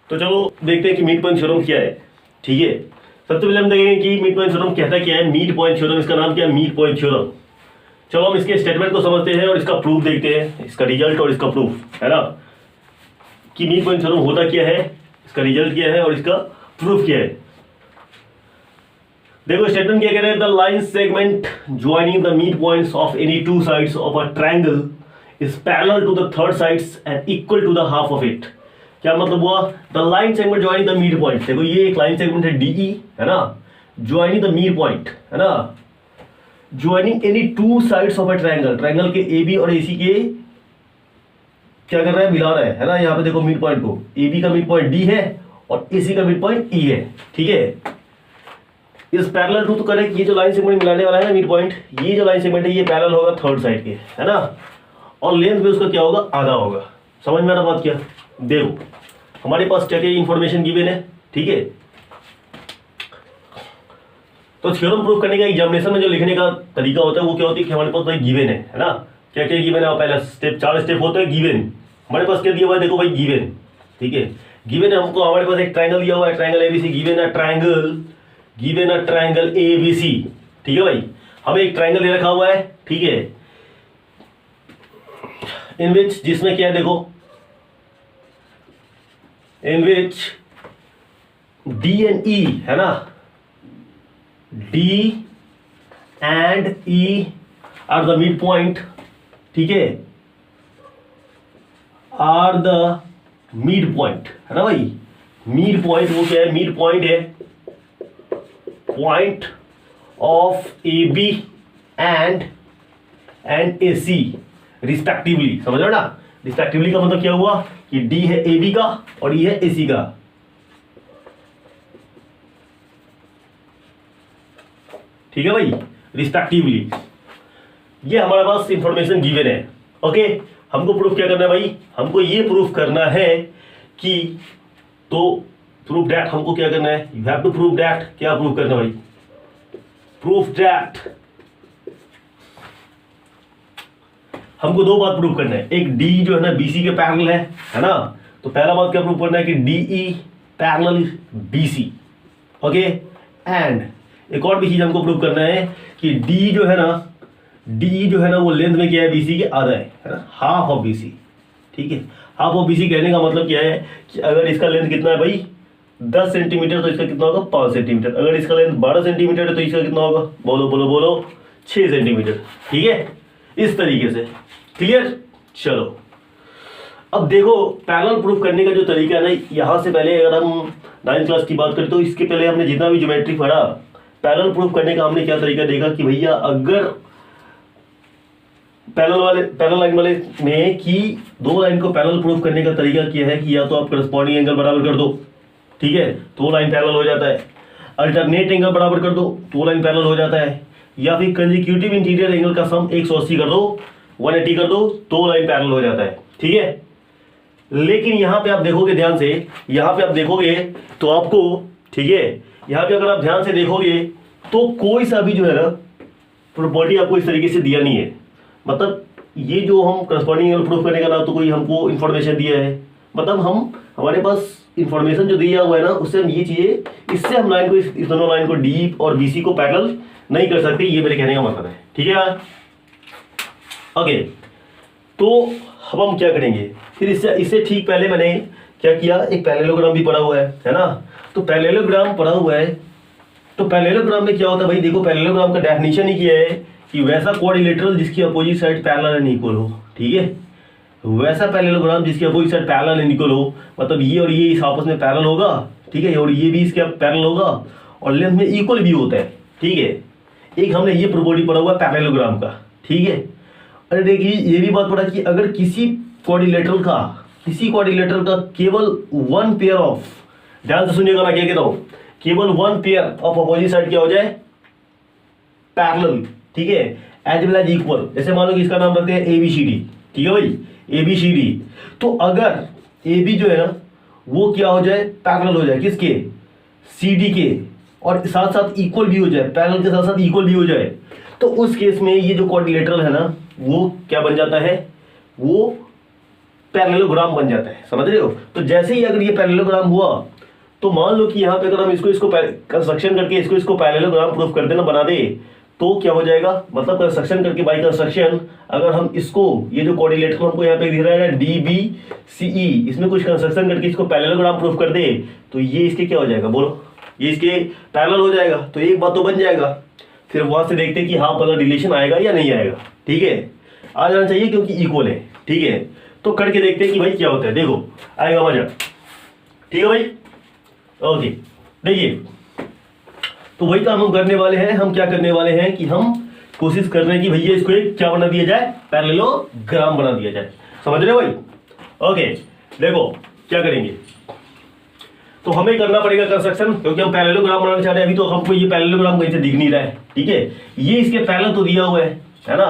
तो चलो देखते हैं कि मिड पॉइंट थ्योरम क्या है। ठीक है, सबसे पहले हम देखेंगे कि मिड पॉइंट थ्योरम कहता क्या है। मिड पॉइंट थ्योरम, इसका नाम क्या है, मिड पॉइंट थ्योरम। चलो हम इसके स्टेटमेंट को समझते हैं और इसका प्रूफ देखते हैं, इसका रिजल्ट और इसका प्रूफ, है ना, कि मिड पॉइंट थ्योरम होता क्या है, इसका रिजल्ट क्या है और इसका प्रूफ क्या है। देखो स्टेटमेंट क्या कह रहे हैं, the line segment joining the mid points of any two sides of a triangle is parallel to the third sides and equal to the half of it. क्या मतलब हुआ, the line segment joining the mid point. देखो ये एक line segment है DE, है ना, joining the mid point, है ना, joining any two sides of a triangle, triangle के ए बी और एसी के क्या कर रहा है, मिला रहा है ना। यहाँ पे देखो मिड पॉइंट को, ए बी का मिड पॉइंट डी है और एसी का मिड पॉइंट ई है। ठीक है, इस पैरेलल टू, तो करेक्ट, ये जो लाइन सेगमेंट मिलाने वाला है ना मिड पॉइंट, ये जो लाइन सेगमेंट है ये पैरेलल होगा थर्ड साइड के, है ना, और लेंथ में उसका क्या होगा, आधा होगा। समझ में आ रहा बात क्या। देखो हमारे पास क्या क्या इंफॉर्मेशन गिवन है। ठीक है, तो थ्योरम प्रूफ करने का एग्जामिनेशन में जो लिखने का तरीका होता है वो क्या होती है कि हमारे पास भाई गिवन है ना, क्या क्या गिवन है। पहला स्टेप, 4 स्टेप होते हैं गिवन। हमारे पास क्या दिया हुआ है, देखो भाई गिवन। ठीक है, गिवन है हमको, हमारे पास एक ट्रायंगल दिया हुआ है, ट्रायंगल एबीसी गिवन है, ट्रायंगल एबीसी। ठीक है भाई, हमें एक ट्रायंगल दे रखा हुआ है। ठीक है, इन विच, जिसमें क्या है देखो, इन विच डी एंड ई, है ना, D and E R the mid point. ठीक है, आर द मिड पॉइंट, है ना भाई। मिड पॉइंट वो क्या है, मिड पॉइंट है point of A B and A C respectively. समझ रहे हो ना, रिस्पेक्टिवली का मतलब क्या हुआ कि डी है ए बी का और ई है ए सी का। ठीक है भाई, रिस्पेक्टिवली। ये हमारे पास इंफॉर्मेशन गिवन है। ओके, हमको प्रूफ क्या करना है भाई, हमको ये प्रूफ करना है कि, तो प्रूफ दैट, हमको क्या करना है, you have to prove that. क्या प्रूफ करना है भाई, प्रूफ दैट, हमको दो बात प्रूफ करना है। एक डी जो है ना बीसी के पैरेलल है ना, तो पहला बात क्या प्रूफ करना है कि DE parallel BC. Okay, and एक और भी चीज हमको प्रूव करना है कि डी जो है ना वो लेंथ में क्या है, बीसी के आधा है ना, हाफ ऑफ बीसी। ठीक है, हाफ ऑफ बीसी कहने का मतलब क्या है कि अगर इसका लेंथ कितना है भाई 10 सेंटीमीटर, तो इसका कितना होगा 5 सेंटीमीटर। अगर इसका लेंथ 12 सेंटीमीटर है तो इसका कितना होगा, बोलो बोलो बोलो, 6 सेंटीमीटर। ठीक है, इस तरीके से। क्लियर। चलो अब देखो पैरेलल प्रूफ करने का जो तरीका है ना, यहां से पहले अगर हम 9th क्लास की बात करें तो इसके पहले हमने जितना भी ज्योमेट्री पढ़ा, पैरेलल प्रूफ करने का हमने क्या तरीका देखा कि भैया अगर पैरेलल लाइन वाले में कि दो लाइन को पैरेलल प्रूफ करने का तरीका क्या है कि या तो आप करस्पॉन्डिंग एंगल बराबर कर दो, ठीक है, तो लाइन पैरेलल हो जाता है। अल्टरनेट एंगल बराबर कर दो तो लाइन पैरेलल हो जाता है। या फिर कंसेक्यूटिव इंटीरियर एंगल का सम 180 कर दो, 180 कर दो तो लाइन पैरेलल हो जाता है। ठीक है, लेकिन यहां पे आप देखोगे ध्यान से, यहां पे आप देखोगे तो आपको, ठीक है, यहां पे अगर आप ध्यान से देखोगे तो कोई सा भी जो है ना प्रॉपर्टी आपको इस तरीके से दिया नहीं है। मतलब ये जो हम करस्पॉन्डिंग एंगल प्रूफ करने का ना तो कोई हमको इन्फॉर्मेशन दिया है, मतलब हम हमारे पास इंफॉर्मेशन जो दिया हुआ है ना उससे हम ये चीजें, इससे हम लाइन को, इस दोनों लाइन को डी और बीसी को पैरेलल नहीं कर सकते, ये मेरे कहने का मतलब है। ठीक है, ओके, तो अब हम क्या करेंगे फिर, इससे ठीक पहले मैंने क्या किया, एक पैरेललोग्राम भी पढ़ा हुआ है ना, तो पैरेललोग्राम पढ़ा हुआ है। तो पैरेललोग्राम में क्या होता है भाई, देखो पैरेललोग्राम का डेफिनेशन ही क्या है कि वैसा क्वाड्रिलेटरल जिसकी opposite side parallel and equal हो। ठीक है, वैसा पैरेललोग्राम जिसकी opposite side parallel and equal हो, मतलब ये और ये इस आपस में पैरेलल होगा। ठीक है, और ये भी इसके पैरेलल होगा और लेंथ में इक्वल भी होता है। ठीक है, एक हमने ये प्रॉपर्टी पढ़ा हुआ है पैरेललोग्राम का। ठीक है, अरे देखिए ये भी बात पढ़ा कि अगर किसी क्वाड्रिलेटरल का केवल वन पेयर ऑफ, ध्यान से सुनिएगा मैं क्या कहता हूं, केवल one pair of opposite side क्या हो जाए, पैरेलल। ठीक है, एज वेल एज इक्वल। जैसे मान लो कि इसका नाम रखते हैं ABCD। ठीक है भाई, ABCD, तो अगर AB जो है ना वो क्या हो जाए, पैरेलल हो जाए किसके, CD के, और साथ साथ इक्वल भी हो जाए, पैरेलल के साथ साथ इक्वल भी हो जाए, तो उस केस में ये जो क्वाड्रिलेटरल है ना वो क्या बन जाता है, वो पैरेललोग्राम बन जाता है, समझ रहे हो। तो जैसे ही अगर ये पैरेललोग्राम हुआ तो मान लो कि यहाँ पे अगर हम इसको कंस्ट्रक्शन करके इसको पैरेललोग्राम प्रूफ कर देना, बना दे, तो क्या हो जाएगा, मतलब कंस्ट्रक्शन करके बाई कंस्ट्रक्शन अगर हम इसको ये जो कोऑर्डिनेट हमको यहाँ पे दिख रहा है डी बी सी ई, इसमें कुछ कंस्ट्रक्शन करके इसको पैरेललोग्राम प्रूफ कर दे तो ये इसके क्या हो जाएगा, बोलो, ये इसके पैरेलल हो जाएगा। तो एक बात तो बन जाएगा। फिर वहां से देखते हैं कि हाँ कलर रिलेशन आएगा या नहीं आएगा, ठीक है, आ जाना चाहिए क्योंकि इक्वल है, ठीक है। तो करके देखते हैं कि भाई क्या होता है, देखो आएगा मजा, ठीक है भाई, ओके। देखिए तो वही काम हम करने वाले हैं। हम क्या करने वाले हैं कि हम कोशिश कर रहे हैं कि भैया इसको एक क्या बना दिया जाए, पैरेललोग्राम बना दिया जाए, समझ रहे हो भाई, ओके। देखो क्या करेंगे, तो हमें करना पड़ेगा कंस्ट्रक्शन, क्योंकि हम पैरेललोग्राम बनाना चाह रहे हैं। अभी तो हमको ये पैरेललोग्राम कहीं से दिख नहीं रहा है, ठीक है, ये इसके पैरेलल तो दिया हुआ है ना।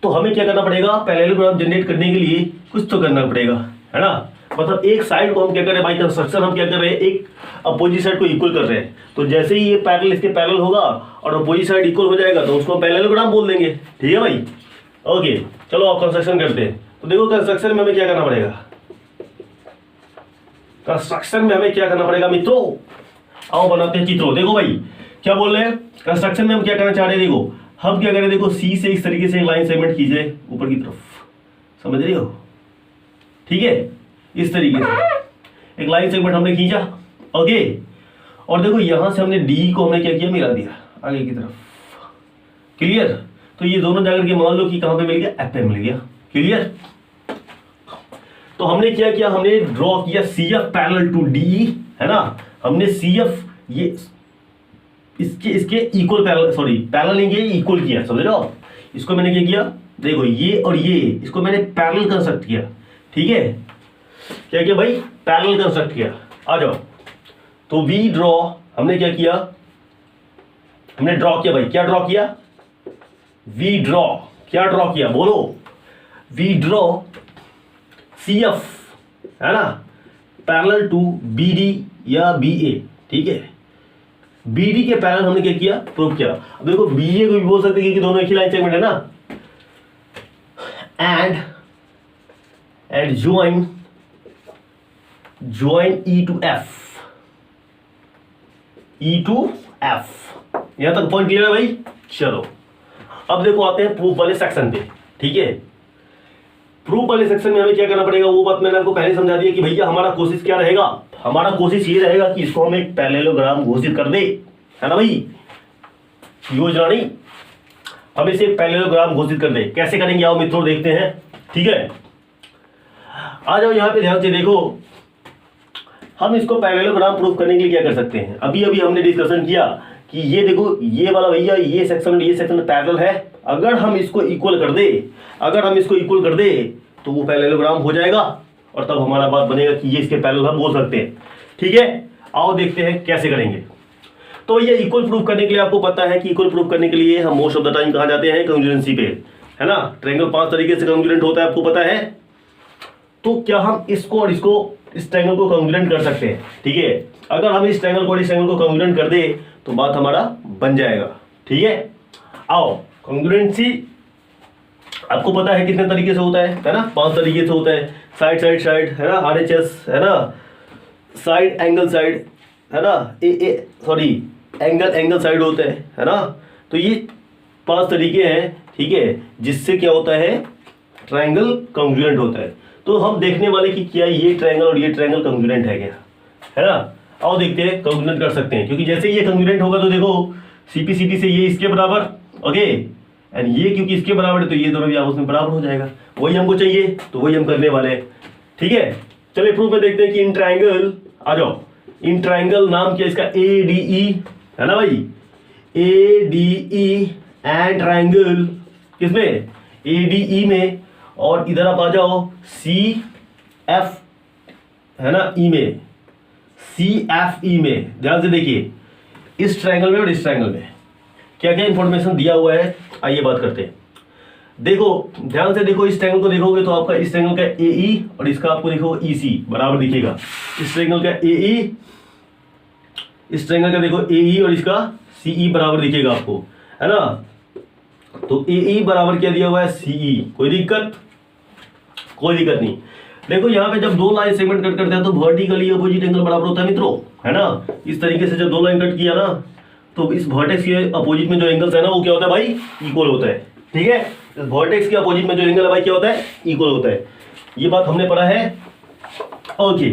तो हमें क्या करना पड़ेगा, पैरेललोग्राम जनरेट करने के लिए कुछ तो करना पड़ेगा, है ना। मतलब एक साइड को हम क्या कर रहे हैं, बाई कंस्ट्रक्शन हम क्या कर रहे हैं, एक अपोजिट साइड को इक्वल कर रहे हैं। तो जैसे ही ये पैरेलल इसके पैरेलल होगा और अपोजिट साइड इक्वल हो जाएगा तो उसको पैरेललोग्राम बोल देंगे, ठीक है भाई, ओके। चलो आप कंस्ट्रक्शन करते हैं। तो देखो कंस्ट्रक्शन में हमें क्या करना पड़ेगा, कंस्ट्रक्शन में हमें क्या करना पड़ेगा मित्रों, आओ बनाते हैं चित्रों। देखो भाई क्या बोल रहे हैं, कंस्ट्रक्शन में हम क्या करना चाह रहे हैं, देखो हम क्या करें, देखो सी से इस तरीके से लाइन सेगमेंट कीजिए ऊपर की तरफ, समझ रहे हो, ठीक है, इस तरीके से एक लाइन सेगमेंट हमने खींचा, ओके। और देखो यहां से हमने डी को हमने क्या किया, मिला दिया आगे की तरफ, क्लियर। तो ये दोनों जाकर के मान लो कि कहां पे मिल गया, एफ पे मिल गया, क्लियर। तो हमने क्या किया, हमने ड्रॉ किया C F parallel to D, है ना। हमने सी एफ ये इसके इक्वल पैरेलल, सॉरी पैरेलल नहीं, ये इक्वल किया, समझ रहे हो। इसको मैंने क्या किया, देखो ये और ये इसको मैंने पैरेलल कंस्ट्रक्ट किया, ठीक है, क्या किया भाई, पैरेलल कंस्ट्रक्ट किया। आ जाओ, तो वी ड्रॉ हमने क्या किया, हमने ड्रॉ किया भाई, क्या ड्रॉ किया, वी ड्रॉ, क्या ड्रॉ किया बोलो, वी ड्रॉ सी एफ, है ना, पैरेलल टू बी डी या बी ए, ठीक है। बी डी के पैरेलल हमने क्या किया, प्रूव किया। अब देखो बी ए को भी बोल सकते हैं कि दोनों एक ही लाइन सेगमेंट है ना। And join E to F, E to F, यहां तक पॉइंट क्लियर है भाई। चलो अब देखो आते हैं प्रूफ वाले सेक्शन पे, ठीक है। प्रूफ वाले सेक्शन में हमें क्या करना पड़ेगा, वो बात मैंने आपको पहले समझा दिया कि भैया हमारा कोशिश क्या रहेगा, हमारा कोशिश ये रहेगा कि इसको हम एक पैरेललोग्राम घोषित कर दे, है ना भाई, योजना नहीं, हम इसे पैरेललोग्राम घोषित कर दे। कैसे करेंगे आओ मित्रों देखते हैं, ठीक है। आ जाओ यहां पे ध्यान से देखो, हम इसको पैरेललोग्राम प्रूफ करने के लिए क्या कर सकते हैं। अभी अभी हमने डिस्कशन किया कि ये देखो ये वाला भैया ये सेक्शन पैरेलल है, अगर हम इसको इक्वल कर दे, अगर हम इसको इक्वल कर दे तो वो पैरेललोग्राम हो जाएगा और तब हमारा बात बनेगा कि ये इसके पैरेलल हम बोल सकते हैं, ठीक है। आओ देखते हैं कैसे करेंगे। तो ये इक्वल प्रूफ करने के लिए आपको पता है कि इक्वल प्रूफ करने के लिए हम मोस्ट ऑफ द टाइम कहाँ जाते हैं, कांग्रुएंसी पे, है ना। ट्रायंगल 5 तरीके से कांग्रुएंट होता है, आपको पता है। तो क्या हम इसको और इसको, इस ट्रायंगल को कांग्रुएंट कर सकते हैं, ठीक है। अगर हम इस ट्रायंगल को और इस ट्रायंगल को कांग्रुएंट कर दे तो बात हमारा बन जाएगा, ठीक है। आओ कांग्रुएंसी आपको पता है कितने तरीके से होता है ना, 5 तरीके से होता है। साइड साइड साइड, है ना, आरएचएस, है ना, साइड एंगल साइड, है ना, सॉरी एंगल एंगल साइड होता है ना। तो ये 5 तरीके हैं, ठीक है, जिससे क्या होता है, ट्रायंगल कांग्रुएंट होता है। तो हम देखने वाले कि क्या ये ट्रायंगल और ये ट्रायंगल कांग्रुएंट है क्या, है ना। आओ देखते हैं, कांग्रुएंट कर सकते हैं, क्योंकि जैसे ये कांग्रुएंट होगा तो देखो सीपी से ये इसके बराबर, ओके, एंड ये क्योंकि इसके बराबर है तो ये दोनों भी आपस में बराबर हो जाएगा। वही हमको चाहिए, तो वही हम करने वाले हैं, ठीक है। चलिए प्रूफ में देखते हैं कि इन ट्रायंगल, आ जाओ, इन ट्रायंगल नाम क्या इसका, ADE, है ना भाई, ADE एंड ट्रायंगल किसमें, ADE में, और इधर आप आ जाओ CF, है ना, E में, CFE में। ध्यान से देखिए इस ट्रायंगल में और इस ट्रायंगल में क्या क्या इंफॉर्मेशन दिया हुआ है, आइए बात करते हैं। देखो ध्यान से देखो, इस ट्रायंगल को देखोगे तो आपका इस ट्रायंगल का AE और इसका आपको देखो EC बराबर दिखेगा। इस ट्रायंगल का AE, इस ट्रायंगल का देखो AE और इसका CE बराबर दिखेगा आपको, है ना। तो AE बराबर क्या दिया हुआ है, CE, कोई दिक्कत, कोई दिक्कत नहीं। देखो यहाँ पे जब दो लाइन सेगमेंट कट करते हैं तो वर्टिकली अपोजिट एंगल बराबर होता है मित्रों, है ना। इस तरीके से जब दो लाइन कट किया ना तो इस वर्टेक्स के अपोजिट में जो एंगल्स है ना वो क्या होता है भाई, इक्वल होता है। ठीक है, इस वर्टेक्स के अपोजिट में जो एंगल है भाई क्या होता है, इक्वल होता है। ये बात हमने पढ़ा है। ओके,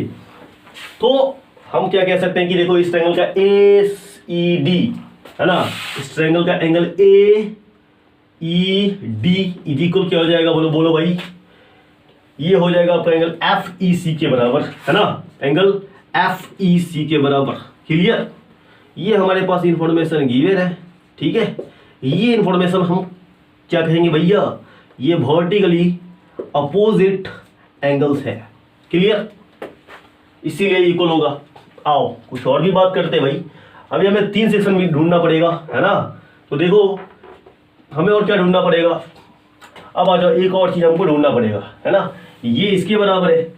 तो हम क्या कह सकते हैं कि देखो इस ट्रायंगल का ACD है ना, इस ट्रायंगल का एंगल AED इज इक्वल क्या हो जाएगा, बोलो बोलो भाई, ये हो जाएगा आपका एंगल FEC के बराबर, है ना, एंगल FEC के बराबर। क्लियर, ये हमारे पास इंफॉर्मेशन गिवन है। ठीक है, ये इंफॉर्मेशन हम क्या कहेंगे भैया, ये वर्टिकली अपोजिट एंगल्स है। क्लियर, इसीलिए इक्वल होगा। आओ कुछ और भी बात करते हैं भाई। अभी हमें 3 सेक्शन में ढूंढना पड़ेगा, है ना। तो देखो हमें और क्या ढूंढना पड़ेगा, अब आ जाओ एक और चीज हमको ढूंढना पड़ेगा, है ना। ये इसके बराबर है।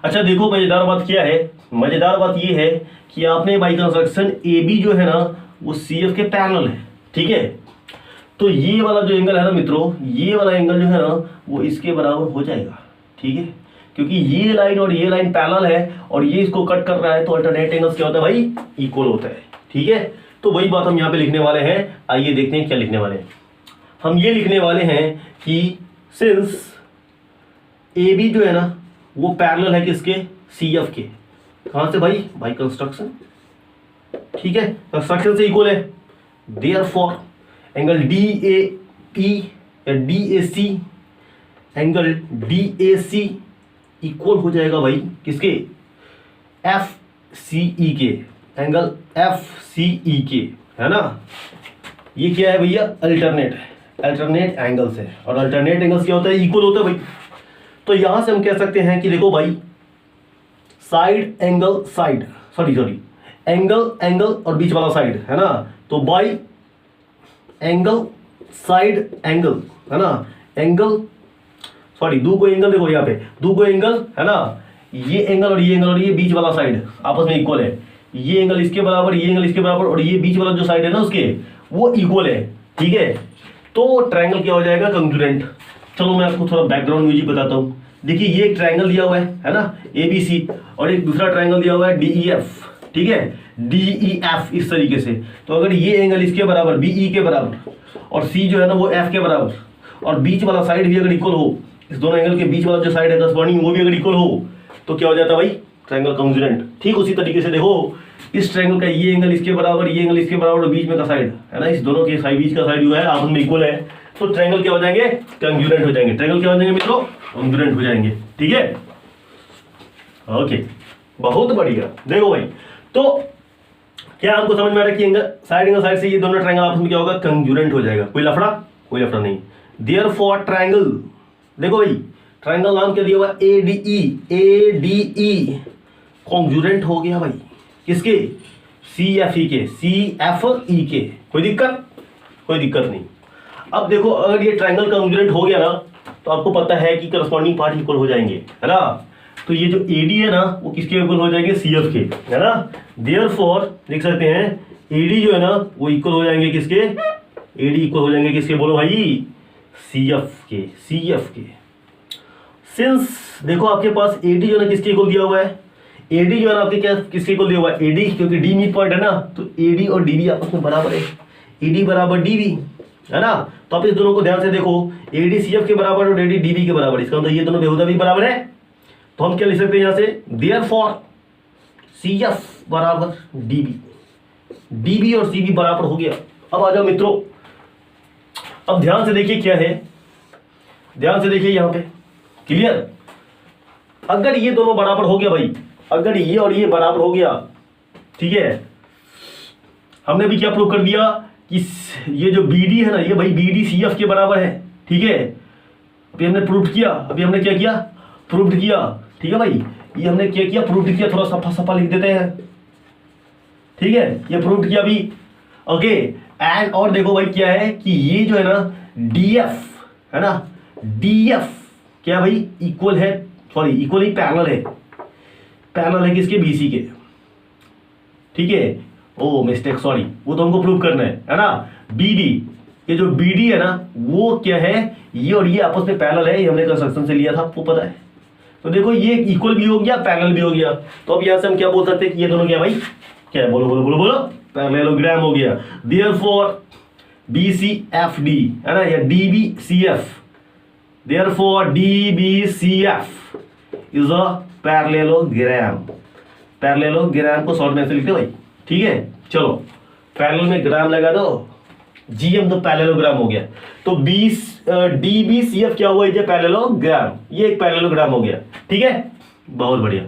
अच्छा देखो मजेदार बात क्या है, मजेदार बात ये है कि आपने बाई कंस्ट्रक्शन AB जो है ना वो CF के पैरेलल है। ठीक है, तो ये वाला जो एंगल है ना मित्रों, ये वाला एंगल जो है ना वो इसके बराबर हो जाएगा। ठीक है, क्योंकि ये लाइन और ये लाइन पैरेलल है और ये इसको कट कर रहा है, तो अल्टरनेट एंगल्स क्या होता है भाई, इक्वल होता है। ठीक है, तो वही बात हम यहाँ पे लिखने वाले हैं। आइए देखते हैं क्या लिखने वाले हैं। हम ये लिखने वाले हैं कि सिंस AB जो है ना वो पैरेलल है किसके, CF के। कहाँ से भाई, बाई कंस्ट्रक्शन। ठीक है, कंस्ट्रक्शन से इक्वल है, देयरफॉर एंगल DAE या DAC, एंगल DAC इक्वल हो जाएगा भाई किसके, FCE के, एंगल FCE के, है ना। ये क्या है भैया, अल्टरनेट है, अल्टरनेट एंगल्स है, और अल्टरनेट एंगल्स क्या होता है, इक्वल होता है भाई। तो यहां से हम कह सकते हैं कि देखो भाई side angle side, sorry angle angle और बीच वाला साइड, है ना। तो बाई एंगल साइड एंगल, है ना, एंगल सॉरी दो को एंगल, देखो यहाँ पे दो को एंगल, है ना, ये एंगल और ये एंगल और ये बीच वाला साइड आपस में इक्वल है। ये एंगल इसके बराबर, ये एंगल इसके बराबर, और ये बीच वाला जो साइड है ना उसके वो इक्वल है। ठीक है, तो ट्रायंगल क्या हो जाएगा, कंग्रुएंट। चलो मैं आपको थोड़ा बैकग्राउंड म्यूजिक बताता हूँ। देखिए ये एक ट्रायंगल दिया हुआ है ना ABC, और एक दूसरा ट्रायंगल दिया हुआ है DEF। ठीक है, DEF इस तरीके से। तो अगर ये एंगल इसके बराबर BE के बराबर और C जो है ना वो F के बराबर, और बीच वाला साइड भी अगर इक्वल हो, इस दोनों एंगल के बीच वाला जो साइड है करस्पॉन्डिंग वो भी अगर इक्वल हो, तो क्या हो जाता है भाई, ट्रायंगल कंग्रुएंट। ठीक उसी तरीके से देखो इस ट्रायंगल का ये एंगल इसके बराबर, ये एंगल इसके बराबर, और बीच में का साइड है ना, इस दोनों के साइड बीच का साइड जो है आपस में इक्वल है, तो ट्रायंगल क्या हो जाएंगे, कंग्रुएंट हो जाएंगे। ट्रायंगल क्या हो जाएंगे मित्रों, कंग्रुएंट हो जाएंगे। ठीक है, ओके, बहुत बढ़िया। देखो भाई, तो क्या आपको समझ में आ रहा है कि एंगल साइड से ये दोनों ट्रायंगल आपस में क्या होगा, कंग्रुएंट हो जाएगा। कोई लफड़ा, कोई लफड़ा नहीं। देयरफॉर ट्रायंगल, देखो भाई ट्रायंगल नाम क्या दिया हुआ, ADE कॉन्ग्रुएंट हो गया भाई किसके, CFE के, CFE के। कोई दिक्कत, कोई दिक्कत नहीं। अब देखो अगर ये ट्रायंगल कॉन्ग्रुएंट हो गया ना तो आपको पता है कि करस्पॉन्डिंग पार्ट इक्वल हो जाएंगे, है ना। तो ये जो AD है ना वो किसके इक्वल हो जाएंगे, CF के, है ना। देयरफॉर देख सकते हैं AD जो है ना वो इक्वल हो जाएंगे किसके, AD इक्वल हो जाएंगे किसके, बोलो भाई, CF के, CF के। सिंस देखो आपके पास AD जो है ना किसके इक्वल दिया हुआ है, AD जो है ना आपके क्या किसके इक्वल दिया हुआ है, AD, क्योंकि D मिड पॉइंट है ना, तो AD और DB आपस में बराबर है, AD बराबर DB, है ना। तो आप इस दोनों को ध्यान से देखो, AD CF के बराबर और AD DB के बराबर, इसका मतलब ये दोनों बेहुदा भी बराबर है। तो हम क्या लिख सकते हैं यहाँ से, देयरफॉर CF बराबर DB, DB और CB बराबर हो गया। अब आ जाओ मित्रों, अब ध्यान से देखिए क्या है, ध्यान से देखिए यहाँ पे, क्लियर। अगर ये दोनों बराबर हो गया भाई, अगर ये और ये बराबर हो गया, ठीक है, हमने भी क्या प्रूव कर दिया कि ये जो BD है ना ये भाई BD CF के बराबर है। ठीक है, अभी हमने प्रूव किया, अभी हमने क्या किया, प्रूव किया। ठीक है भाई, ये हमने क्या किया, प्रूव किया। थोड़ा सफा सफा लिख देते हैं, ठीक है, ये प्रूव किया अभी। ओके, एंड और देखो भाई क्या है कि ये जो है ना DF है ना, DF क्या भाई, इक्वल है, सॉरी इक्वल ही पैरेलल है, पैरेलल है किसके, BC के। ठीक है, ओ मिस्टेक, सॉरी, वो तो हमको प्रूव करना है ना। BD, ये जो BD है ना वो क्या है, ये और ये आपस में पैरेलल है, ये हमने कंस्ट्रक्शन से लिया था, आपको पता है। तो देखो ये इक्वल भी हो गया, पैरेलल भी हो गया। तो अब यहां से हम क्या बोल सकते हैं कि ये दोनों क्या भाई, क्या है, बोलो बोलो बोलो बोलो, पैरेललोग्राम हो गया। देयरफॉर BCFD है ना, या DBCF, therefore DBCF is a parallelogram. Parallelogram को शॉर्ट में से लिखते भाई, ठीक है। चलो पैरेलल में ग्राम लगा दो, GM तो पैरेललोग्राम हो गया। तो DBCF क्या हुआ, ये पैरेललोग्राम, ये एक पैरेललोग्राम हो गया, ठीक है, बहुत बढ़िया।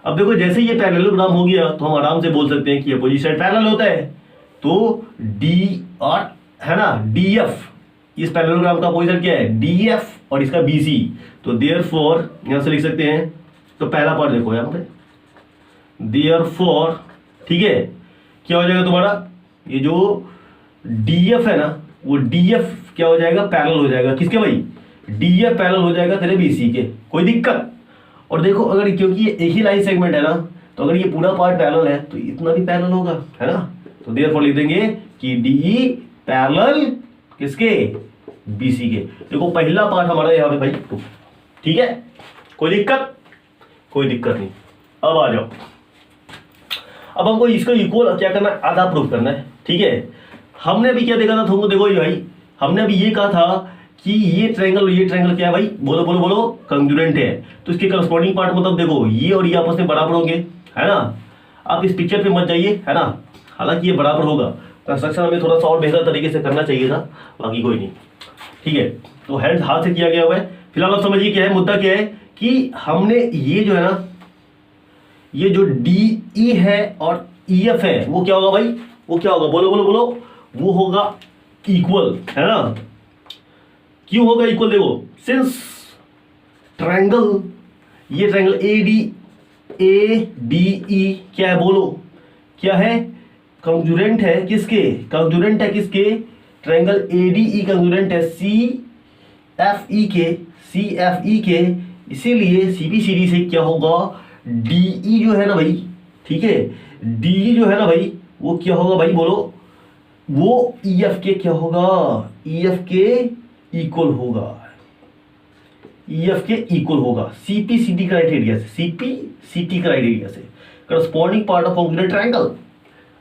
अब देखो जैसे ये पैरेललोग्राम हो गया तो हम आराम से बोल सकते हैं कि अपोजिट साइड पैरेलल होता है। तो D और है ना DF, इस पैरेललोग्राम का अपोजिट क्या है DF और इसका BC। तो देयरफॉर यहां से लिख सकते हैं, तो पहला पार्ट देखो यहां पे, देयरफॉर, ठीक है, क्या हो जाएगा तुम्हारा, ये जो DF है ना, वो DF क्या हो जाएगा, पैरेलल हो जाएगा किसके भाई, DF पैरेलल हो जाएगा तेरे BC के, कोई दिक्कत। और देखो अगर, क्योंकि ये एक ही लाइन सेगमेंट है ना, तो अगर ये पूरा पार्ट पैरेलल है तो इतना भी पैरेलल होगा, है ना। तो देयरफॉर लिख देंगे कि DE पैरेलल किसके, BC के। देखो पहला पार्ट हमारा यहाँ पे भाई, ठीक है, कोई दिक्कत, कोई दिक्कत नहीं। अब आ जाओ, अब हमको इसको इक्वल क्या करना है, आधा प्रूफ करना है, ठीक है। हमने अभी क्या देखा था तुमको, देखो ये भाई, हमने अभी ये कहा था कि ये ट्रायंगल और ये ट्रायंगल क्या है भाई, बोलो बोलो बोलो, कंग्रुएंट है। तो इसके करस्पॉन्डिंग पार्ट मतलब देखो ये और ये आपस में बराबर होंगे, है ना। आप इस पिक्चर पे मत जाइए, है ना, हालांकि ये बराबर होगा, कंस्ट्रक्शन हमें थोड़ा सा और बेहतर तरीके से करना चाहिए था, बाकी कोई नहीं, ठीक है। तो हैंड हाथ से किया गया हुआ है। फिलहाल आप समझिए क्या है, मुद्दा क्या है कि हमने ये जो है ना, ये जो DE है और EF है, वो क्या होगा भाई, वो क्या होगा, बोलो बोलो बोलो, वो होगा इक्वल, है ना। क्यों होगा इक्वल, देखो सिंस ट्रायंगल, ये ट्रायंगल ADE क्या है, बोलो क्या है, कंग्रुएंट है किसके, कंग्रुएंट है किसके, ट्रायंगल ADE कंग्रुएंट है CFE के, इसीलिए CBCD से क्या होगा, DE जो है ना भाई, ठीक है, DE जो है ना भाई, वो क्या होगा भाई, बोलो, वो EF के क्या होगा, EF के इक्वल होगा, EF के इक्वल होगा CPCD क्राइटेरिया से, CPCD क्राइटेरिया से, corresponding part of congruent triangle.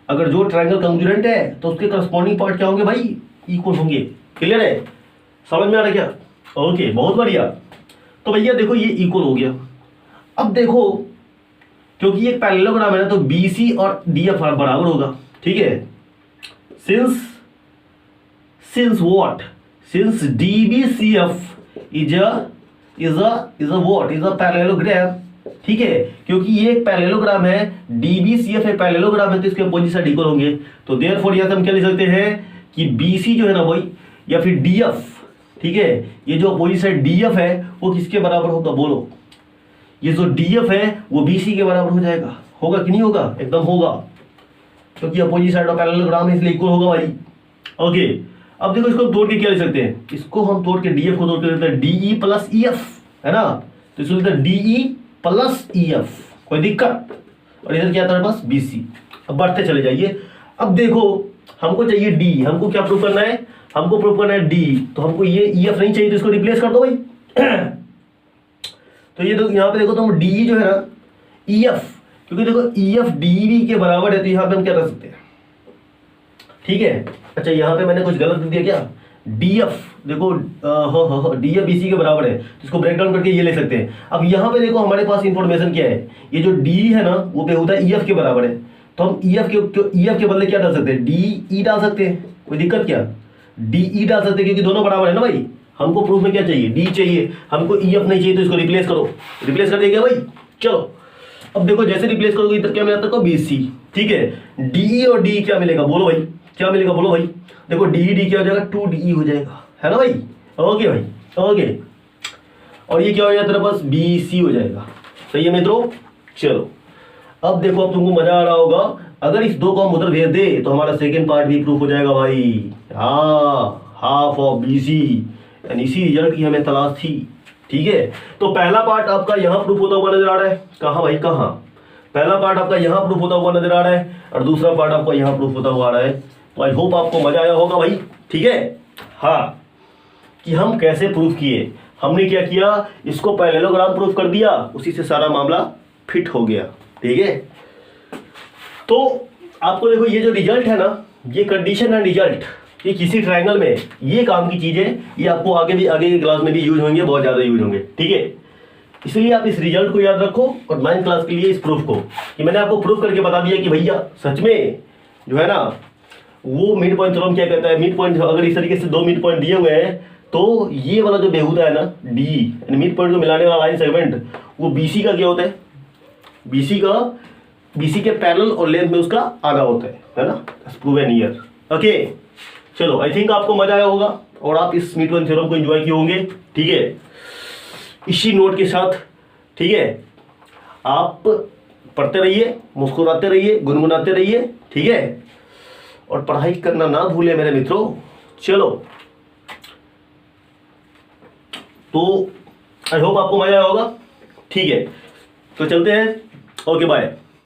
अगर जो ट्रायंगल कंग्रुएंट है तो उसके करस्पॉन्डिंग पार्ट क्या होंगे भाई, इक्वल होंगे। क्लियर है, समझ में आ रहा क्या, ओके, बहुत बढ़िया। तो भैया देखो ये इक्वल हो गया। अब देखो क्योंकि ये पैरेललोग्राम है ना, तो BC और DF बराबर होगा, ठीक है। Since what, since DBCF is a parallelogram, ठीक है, क्योंकि ये एक पैरेललोग्राम है, DBCF एक पैरेललोग्राम है, तो इसके अपोजिट साइड इक्वल होंगे। तो देयरफॉर यहां से हम क्या लिख सकते हैं कि BC जो है ना भाई, या फिर DF, ठीक है, ये जो अपोजिट साइड DF है वो किसके बराबर होगा, बोलो, ये जो DF है वो BC के बराबर हो जाएगा, होगा कि नहीं होगा, एकदम होगा, क्योंकि अपोजिट साइड ऑफ पैरेललोग्राम है इसलिए इक्वल होगा भाई, ओके। अब देखो इसको तोड़ के क्या लिख सकते हैं, इसको हम तोड़ के DF को तोड़ के लिखते हैं DE प्लस EF, है ना। तो इसको लिखते हैं DE प्लस EF, कोई दिक्कत। और इधर क्या था बस BC। अब बढ़ते चले जाइए। अब देखो हमको चाहिए D, हमको क्या प्रूफ करना है, हमको प्रूफ करना है D, तो हमको ये EF नहीं चाहिए तो इसको रिप्लेस कर दो भाई। तो ये तो यहाँ पे देखो तुम DE जो है ना EF, क्योंकि देखो EF DB के बराबर है, तो यहाँ पे हम क्या कर सकते हैं, ठीक है। अच्छा यहाँ पे मैंने कुछ गलत लिख दिया क्या, DF देखो DF BC के बराबर है, तो इसको ब्रेक डाउन करके ये ले सकते हैं। अब यहाँ पे देखो हमारे पास इंफॉर्मेशन क्या है, ये जो D है ना वो बेहुदा EF के बराबर है, तो हम EF के बदले क्या डाल सकते हैं, DE डाल सकते हैं, कोई दिक्कत क्या, DE डाल सकते हैं, क्योंकि दोनों बराबर है ना भाई। हमको प्रूफ में क्या चाहिए, D चाहिए, हमको EF नहीं चाहिए, तो इसको रिप्लेस करो, रिप्लेस कर देगा भाई। चलो अब देखो जैसे रिप्लेस करोगे इधर क्या मिला था, BC, ठीक है। DE और DE क्या मिलेगा, बोलो भाई, क्या मिलेगा, बोलो भाई। देखो DE क्या हो जाएगा, 2DE हो जाएगा, है ना भाई, ओके भाई, ओके। और ये क्या हो जाएगा तेरा बस BC हो जाएगा, सही है मित्रों। चलो अब देखो, अब तुमको मजा आ रहा होगा, अगर इस दो को हम उधर भेज दे तो हमारा सेकेंड पार्ट भी प्रूफ हो जाएगा भाई। हाँ, हाफ ऑफ BC, यानी इसी रिजल्ट की हमें तलाश थी, ठीक है। तो पहला पार्ट आपका यहाँ प्रूफ होता हुआ नजर आ रहा है, कहाँ भाई, कहाँ, पहला पार्ट आपका यहाँ प्रूफ होता हुआ नजर आ रहा है और दूसरा पार्ट आपका यहाँ प्रूफ होता हुआ आ रहा है। तो आई होप आपको मजा आया होगा भाई, ठीक है। हाँ, कि हम कैसे प्रूफ किए, हमने क्या किया, इसको पैरेललोग्राम प्रूफ कर दिया, उसी से सारा मामला फिट हो गया। ठीक है, तो आपको देखो ये जो रिजल्ट है ना, ये कंडीशन एंड रिजल्ट, ये किसी ट्रायंगल में ये काम की चीज़ है, ये आपको आगे की क्लास में भी यूज होंगे, बहुत ज़्यादा यूज होंगे। ठीक है, इसलिए आप इस रिजल्ट को याद रखो और 9th क्लास के लिए इस प्रूफ को, कि मैंने आपको प्रूफ करके बता दिया कि भैया सच में जो है ना वो मिड पॉइंट थ्योरम क्या कहता है। मिड पॉइंट अगर इस तरीके से 2 मिड पॉइंट दिए हुए हैं तो ये वाला जो बेहुदा है ना डी, यानी मिड पॉइंट को मिलाने वाला लाइन सेगमेंट, वो बीसी का क्या होता है, बीसी के पैरेलल और लेंथ में उसका आधा होता है ना। Proven here. ओके, चलो आई थिंक आपको मजा आया होगा और आप इस मिड पॉइंट थ्योरम को एंजॉय किए होंगे। ठीक है, इसी नोट के साथ, ठीक है, आप पढ़ते रहिए, मुस्कुराते रहिए, गुनगुनाते रहिए। ठीक है, और पढ़ाई करना ना भूले मेरे मित्रों। चलो, तो आई होप आपको मजा आया होगा। ठीक है, तो चलते हैं। Okay, bye.